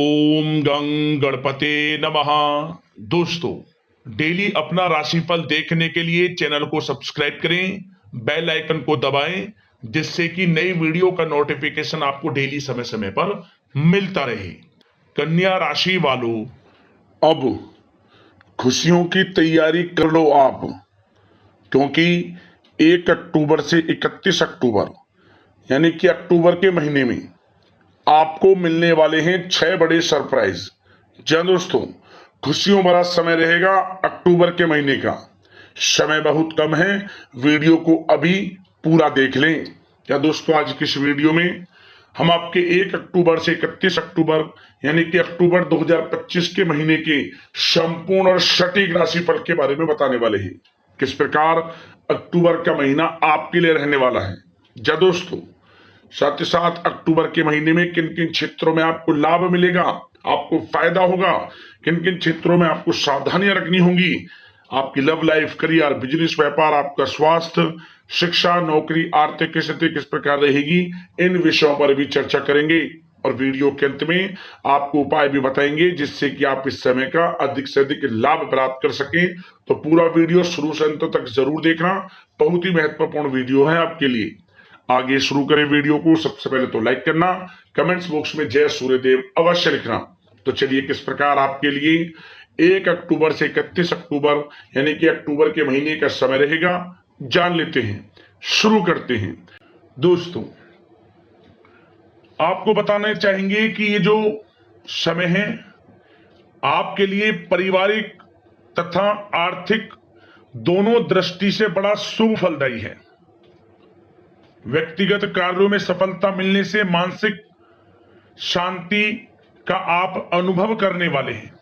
ओम गं गणपते नमः। दोस्तों, डेली अपना राशिफल देखने के लिए चैनल को सब्सक्राइब करें, बेल आइकन को दबाएं, जिससे कि नई वीडियो का नोटिफिकेशन आपको डेली समय समय पर मिलता रहे। कन्या राशि वालों, अब खुशियों की तैयारी कर लो आप, क्योंकि 1 अक्टूबर से 31 अक्टूबर यानी कि अक्टूबर के महीने में आपको मिलने वाले हैं 6 बड़े सरप्राइज। जी हाँ दोस्तों, खुशियों भरा समय रहेगा। अक्टूबर के महीने का समय बहुत कम है, वीडियो को अभी पूरा देख लें। क्या दोस्तों, आज की इस वीडियो में हम आपके 1 अक्टूबर से 31 अक्टूबर यानी कि अक्टूबर 2025 के महीने के संपूर्ण और सटीक राशिफल के बारे में बताने वाले हैं। किस प्रकार अक्टूबर का महीना आपके लिए रहने वाला है। जी दोस्तों, साथ ही साथ अक्टूबर के महीने में किन किन क्षेत्रों में आपको लाभ मिलेगा, आपको फायदा होगा, किन किन क्षेत्रों में आपको सावधानियां रखनी होंगी, आपकी लव लाइफ, करियर, बिजनेस, व्यापार, आपका स्वास्थ्य, शिक्षा, नौकरी, आर्थिक स्थिति किस प्रकार रहेगी, इन विषयों पर भी चर्चा करेंगे। और वीडियो के अंत में आपको उपाय भी बताएंगे, जिससे कि आप इस समय का अधिक से अधिक लाभ प्राप्त कर सकें। तो पूरा वीडियो शुरू से अंत तक जरूर देखना, बहुत ही महत्वपूर्ण वीडियो है आपके लिए। आगे शुरू करें वीडियो को। सबसे पहले तो लाइक करना, कमेंट्स बॉक्स में जय सूर्यदेव अवश्य लिखना। तो चलिए, किस प्रकार आपके लिए 1 अक्टूबर से 31 अक्टूबर यानी कि अक्टूबर के महीने का समय रहेगा, जान लेते हैं। शुरू करते हैं। दोस्तों, आपको बताना चाहेंगे कि ये जो समय है आपके लिए पारिवारिक तथा आर्थिक दोनों दृष्टि से बड़ा शुभ फलदायी है। व्यक्तिगत कार्यों में सफलता मिलने से मानसिक शांति का आप अनुभव करने वाले हैं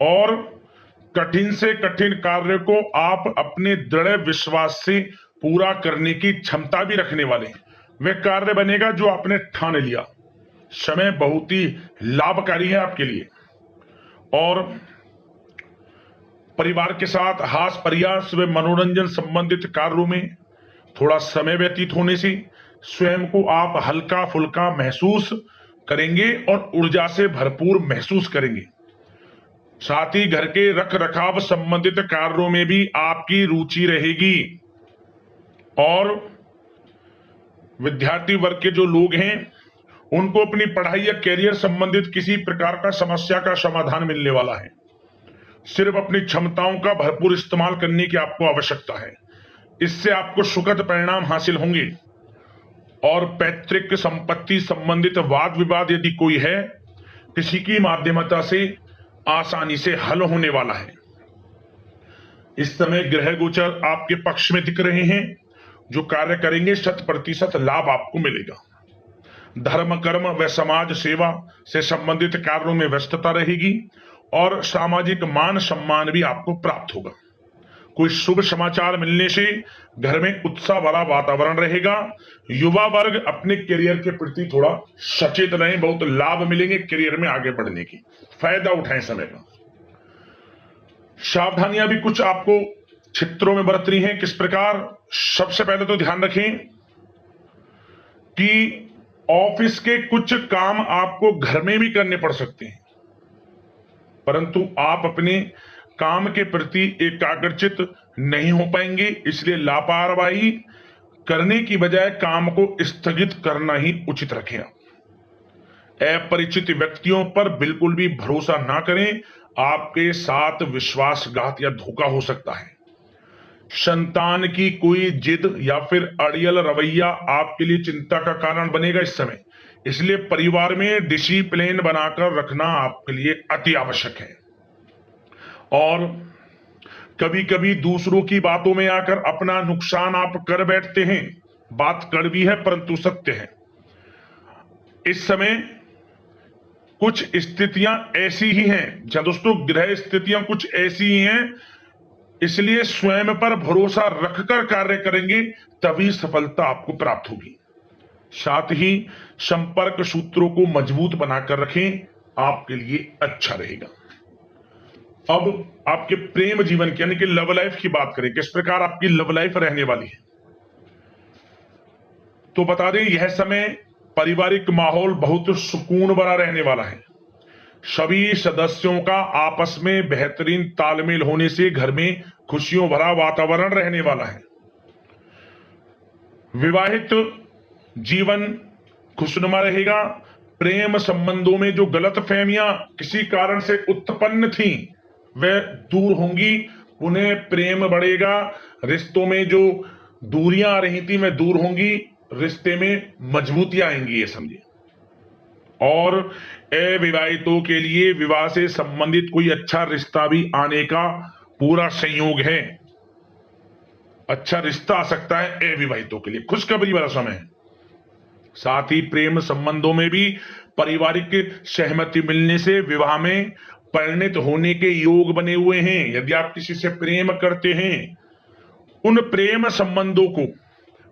और कठिन से कठिन कार्य को आप अपने दृढ़ विश्वास से पूरा करने की क्षमता भी रखने वाले हैं। वह कार्य बनेगा जो आपने ठान लिया। समय बहुत ही लाभकारी है आपके लिए और परिवार के साथ हास्य प्रयास व मनोरंजन संबंधित कार्यों में थोड़ा समय व्यतीत होने से स्वयं को आप हल्का फुल्का महसूस करेंगे और ऊर्जा से भरपूर महसूस करेंगे। साथ ही घर के रख रखाव संबंधित कार्यों में भी आपकी रुचि रहेगी और विद्यार्थी वर्ग के जो लोग हैं उनको अपनी पढ़ाई या कैरियर संबंधित किसी प्रकार का समस्या का समाधान मिलने वाला है। सिर्फ अपनी क्षमताओं का भरपूर इस्तेमाल करने की आपको आवश्यकता है। इससे आपको सुखद परिणाम हासिल होंगे और पैतृक संपत्ति संबंधित वाद विवाद यदि कोई है, किसी की माध्यमता से आसानी से हल होने वाला है। इस समय ग्रह गोचर आपके पक्ष में दिख रहे हैं। जो कार्य करेंगे 100% लाभ आपको मिलेगा। धर्म, कर्म व समाज सेवा से संबंधित कार्यों में व्यस्तता रहेगी और सामाजिक मान सम्मान भी आपको प्राप्त होगा। कोई शुभ समाचार मिलने से घर में उत्साह वाला वातावरण रहेगा। युवा वर्ग अपने करियर के प्रति थोड़ा सचेत रहें, बहुत लाभ मिलेंगे करियर में आगे बढ़ने की, फायदा उठाएं समय का। सावधानियां भी कुछ आपको क्षेत्रों में बरतनी है। किस प्रकार? सबसे पहले तो ध्यान रखें कि ऑफिस के कुछ काम आपको घर में भी करने पड़ सकते हैं, परंतु आप अपने काम के प्रति एकाग्रचित नहीं हो पाएंगे। इसलिए लापरवाही करने की बजाय काम को स्थगित करना ही उचित रखें। अपरिचित व्यक्तियों पर बिल्कुल भी भरोसा ना करें, आपके साथ विश्वासघात या धोखा हो सकता है। संतान की कोई जिद या फिर अड़ियल रवैया आपके लिए चिंता का कारण बनेगा इस समय। इसलिए परिवार में डिसिप्लिन बनाकर रखना आपके लिए अति आवश्यक है। और कभी कभी दूसरों की बातों में आकर अपना नुकसान आप कर बैठते हैं। बात कड़वी है परंतु सत्य है। इस समय कुछ स्थितियां ऐसी ही हैं, जहां दोस्तों ग्रह स्थितियां कुछ ऐसी ही हैं, इसलिए स्वयं पर भरोसा रखकर कार्य करेंगे तभी सफलता आपको प्राप्त होगी। साथ ही संपर्क सूत्रों को मजबूत बनाकर रखें, आपके लिए अच्छा रहेगा। अब आपके प्रेम जीवन की यानी कि लव लाइफ की बात करें, किस प्रकार आपकी लव लाइफ रहने वाली है। तो बता दें, यह समय पारिवारिक माहौल बहुत सुकून भरा रहने वाला है। सभी सदस्यों का आपस में बेहतरीन तालमेल होने से घर में खुशियों भरा वातावरण रहने वाला है। विवाहित जीवन खुशनुमा रहेगा। प्रेम संबंधों में जो गलतफहमियां किसी कारण से उत्पन्न थी वह दूर होंगी, उन्हें प्रेम बढ़ेगा। रिश्तों में जो दूरियां आ रही थी वह दूर होंगी, रिश्ते में मजबूतियां आएंगी, ये समझिए। और अविवाहितों के लिए विवाह से संबंधित कोई अच्छा रिश्ता भी आने का पूरा संयोग है। अच्छा रिश्ता आ सकता है अविवाहितों के लिए, खुशखबरी वाला समय है। साथ ही प्रेम संबंधों में भी पारिवारिक सहमति मिलने से विवाह में परिणत होने के योग बने हुए हैं। यदि आप किसी से प्रेम करते हैं, उन प्रेम संबंधों को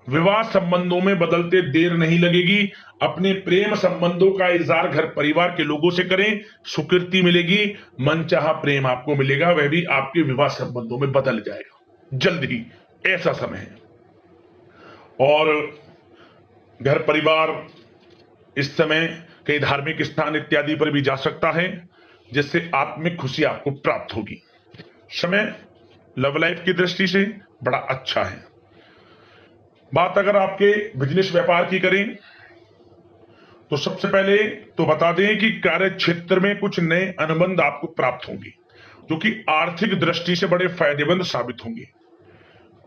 विवाह संबंधों में बदलते देर नहीं लगेगी। अपने प्रेम संबंधों का इजहार घर परिवार के लोगों से करें, स्वीकृति मिलेगी, मनचाहा प्रेम आपको मिलेगा, वह भी आपके विवाह संबंधों में बदल जाएगा जल्द ही, ऐसा समय है। और घर परिवार इस समय कई धार्मिक स्थान इत्यादि पर भी जा सकता है, जिससे आत्मिक खुशी आपको प्राप्त होगी। समय लव लाइफ की दृष्टि से बड़ा अच्छा है। बात अगर आपके बिजनेस व्यापार की करें तो सबसे पहले तो बता दें कि कार्य क्षेत्र में कुछ नए अनुबंध आपको प्राप्त होंगे, जो कि आर्थिक दृष्टि से बड़े फायदेमंद साबित होंगे।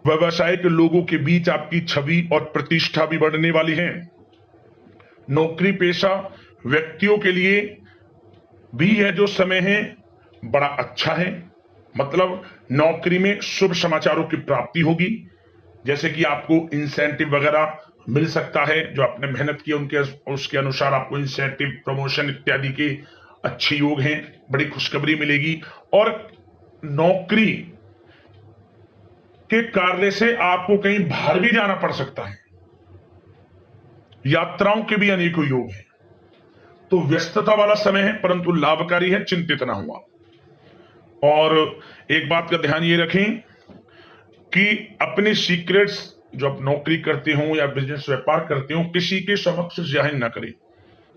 व्यवसायिक लोगों के बीच आपकी छवि और प्रतिष्ठा भी बढ़ने वाली है। नौकरी पेशा व्यक्तियों के लिए भी यह जो समय है बड़ा अच्छा है। मतलब नौकरी में शुभ समाचारों की प्राप्ति होगी, जैसे कि आपको इंसेंटिव वगैरह मिल सकता है, जो आपने मेहनत की उनके उसके अनुसार आपको इंसेंटिव, प्रमोशन इत्यादि के अच्छे योग हैं, बड़ी खुशखबरी मिलेगी। और नौकरी के कार्य से आपको कहीं बाहर भी जाना पड़ सकता है, यात्राओं के भी अनेकों योग हैं। तो व्यस्तता वाला समय है, परंतु लाभकारी है, चिंतित ना हुआ। और एक बात का ध्यान ये रखें कि अपने सीक्रेट्स जो आप नौकरी करते हो या बिजनेस व्यापार करते हो, किसी के समक्ष जाहिर ना करें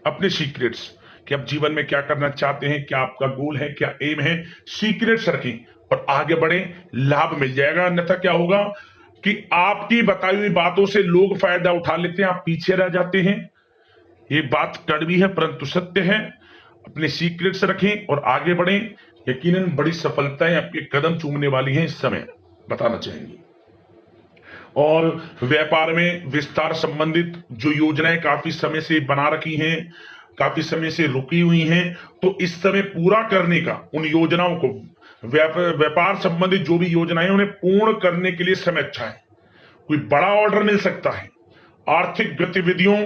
अपने सीक्रेट्स, कि आप जीवन में क्या करना चाहते हैं, क्या आपका गोल है, क्या एम है, सीक्रेट्स रखें और आगे बढ़े, लाभ मिल जाएगा। अन्यथा क्या होगा कि आपकी बताई हुई बातों से लोग फायदा उठा लेते हैं, आप पीछे रह जाते हैं। ये बात कड़वी है परंतु सत्य है। अपने सीक्रेट्स रखें और आगे बढ़ें, यकीनन बड़ी सफलताएं आपके कदम चूमने वाली हैं इस समय, बताना चाहेंगे। और व्यापार में विस्तार संबंधित जो योजनाएं काफी समय से बना रखी हैं, काफी समय से रुकी हुई हैं, तो इस समय पूरा करने का, उन योजनाओं को, व्यापार संबंधित जो भी योजनाएं उन्हें पूर्ण करने के लिए समय अच्छा है। कोई बड़ा ऑर्डर मिल सकता है। आर्थिक गतिविधियों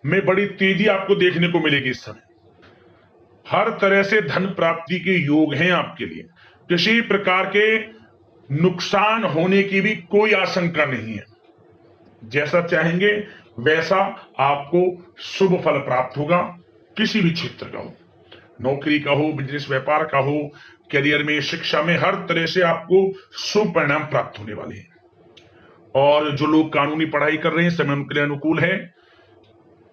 में बड़ी तेजी आपको देखने को मिलेगी इस समय। हर तरह से धन प्राप्ति के योग हैं आपके लिए। किसी प्रकार के नुकसान होने की भी कोई आशंका नहीं है। जैसा चाहेंगे वैसा आपको शुभ फल प्राप्त होगा, किसी भी क्षेत्र का हो, नौकरी का हो, बिजनेस व्यापार का हो, करियर में, शिक्षा में, हर तरह से आपको शुभ परिणाम प्राप्त होने वाले हैं। और जो लोग कानूनी पढ़ाई कर रहे हैं, समय उनके लिए अनुकूल है।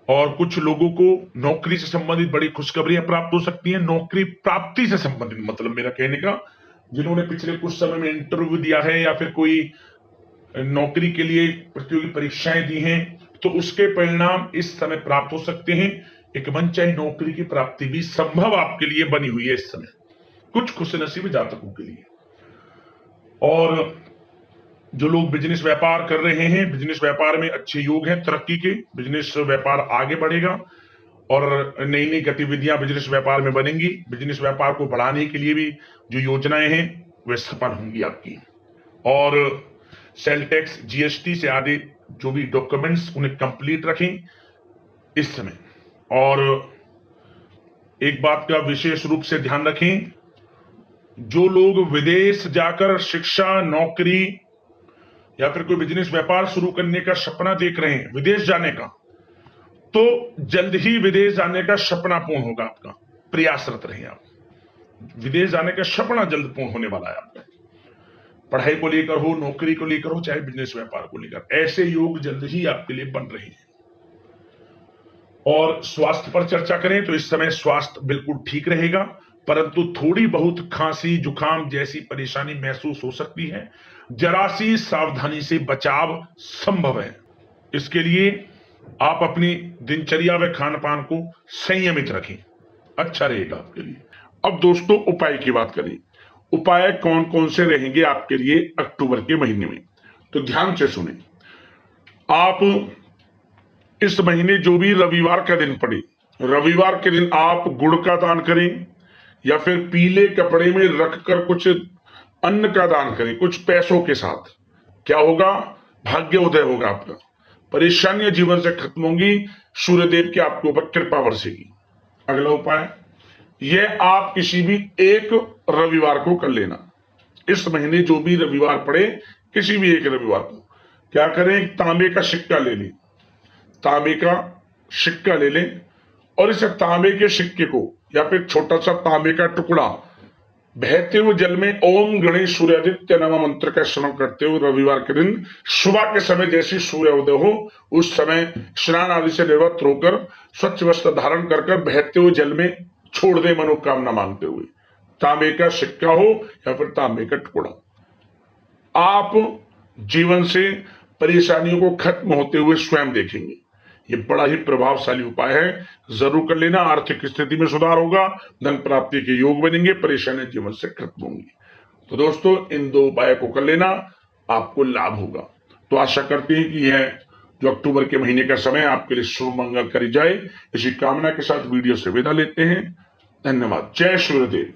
और कुछ लोगों को नौकरी से संबंधित बड़ी खुशखबरियां प्राप्त हो सकती हैं। नौकरी प्राप्ति से संबंधित मतलब मेरा कहने का, जिन्होंने पिछले कुछ समय में इंटरव्यू दिया है या फिर कोई नौकरी के लिए प्रतियोगी परीक्षाएं दी हैं, तो उसके परिणाम इस समय प्राप्त हो सकते हैं। एक मनचाही नौकरी की प्राप्ति भी संभव आपके लिए बनी हुई है इस समय, कुछ खुशनसीब जातकों के लिए। और जो लोग बिजनेस व्यापार कर रहे हैं, बिजनेस व्यापार में अच्छे योग हैं तरक्की के, बिजनेस व्यापार आगे बढ़ेगा और नई नई गतिविधियां बिजनेस व्यापार में बनेंगी। बिजनेस व्यापार को बढ़ाने के लिए भी जो योजनाएं हैं वे सफल होंगी आपकी। और सेल टैक्स, जीएसटी से आदि जो भी डॉक्यूमेंट्स, उन्हें कंप्लीट रखें इस समय। और एक बात का विशेष रूप से ध्यान रखें, जो लोग विदेश जाकर शिक्षा, नौकरी या फिर कोई बिजनेस व्यापार शुरू करने का सपना देख रहे हैं, विदेश जाने का, तो जल्द ही विदेश जाने का सपना पूर्ण होगा आपका। प्रयासरत रहें आप, विदेश जाने का सपना जल्द पूर्ण होने वाला है आपका। पढ़ाई को लेकर हो, नौकरी को लेकर हो, चाहे बिजनेस व्यापार को लेकर, ऐसे योग जल्द ही आपके लिए बन रहे हैं। और स्वास्थ्य पर चर्चा करें तो इस समय स्वास्थ्य बिल्कुल ठीक रहेगा, परंतु थोड़ी बहुत खांसी जुकाम जैसी परेशानी महसूस हो सकती है। जरा सी सावधानी से बचाव संभव है। इसके लिए आप अपनी दिनचर्या व खान पान को संयमित रखें, अच्छा रहेगा आपके लिए। अब दोस्तों उपाय की बात करें। उपाय कौन कौन से रहेंगे आपके लिए अक्टूबर के महीने में, तो ध्यान से सुने। आप इस महीने जो भी रविवार का दिन पड़े, रविवार के दिन आप गुड़ का दान करें या फिर पीले कपड़े में रखकर कुछ अन्न का दान करें, कुछ पैसों के साथ। क्या होगा? भाग्य उदय होगा आपका, परेशानियां जीवन से खत्म होंगी, सूर्यदेव की आपके ऊपर कृपा बरसेगी। अगला उपाय, यह आप किसी भी एक रविवार को कर लेना। इस महीने जो भी रविवार पड़े, किसी भी एक रविवार को क्या करें, तांबे का सिक्का ले लें, तांबे का सिक्का ले लें और इस तांबे के सिक्के को या फिर छोटा सा तांबे का टुकड़ा बहते हुए जल में ओम गणेश सूर्यादित्य नमः मंत्र का स्मरण करते हुए रविवार के दिन सुबह के समय जैसे सूर्योदय हो उस समय स्नान आदि से निवृत्त होकर स्वच्छ वस्त्र धारण कर बहते हुए जल में छोड़ दे, मनोकामना मांगते हुए। तांबे का सिक्का हो या फिर तांबे का टुकड़ा, आप जीवन से परेशानियों को खत्म होते हुए स्वयं देखेंगे। ये बड़ा ही प्रभावशाली उपाय है, जरूर कर लेना। आर्थिक स्थिति में सुधार होगा, धन प्राप्ति के योग बनेंगे, परेशानियां जीवन से खत्म होंगी। तो दोस्तों इन दो उपाय को कर लेना, आपको लाभ होगा। तो आशा करते हैं कि यह जो अक्टूबर के महीने का समय आपके लिए शुभ मंगल करी जाए, इसी कामना के साथ वीडियो से विदा लेते हैं। धन्यवाद। जय सूर्यदेव।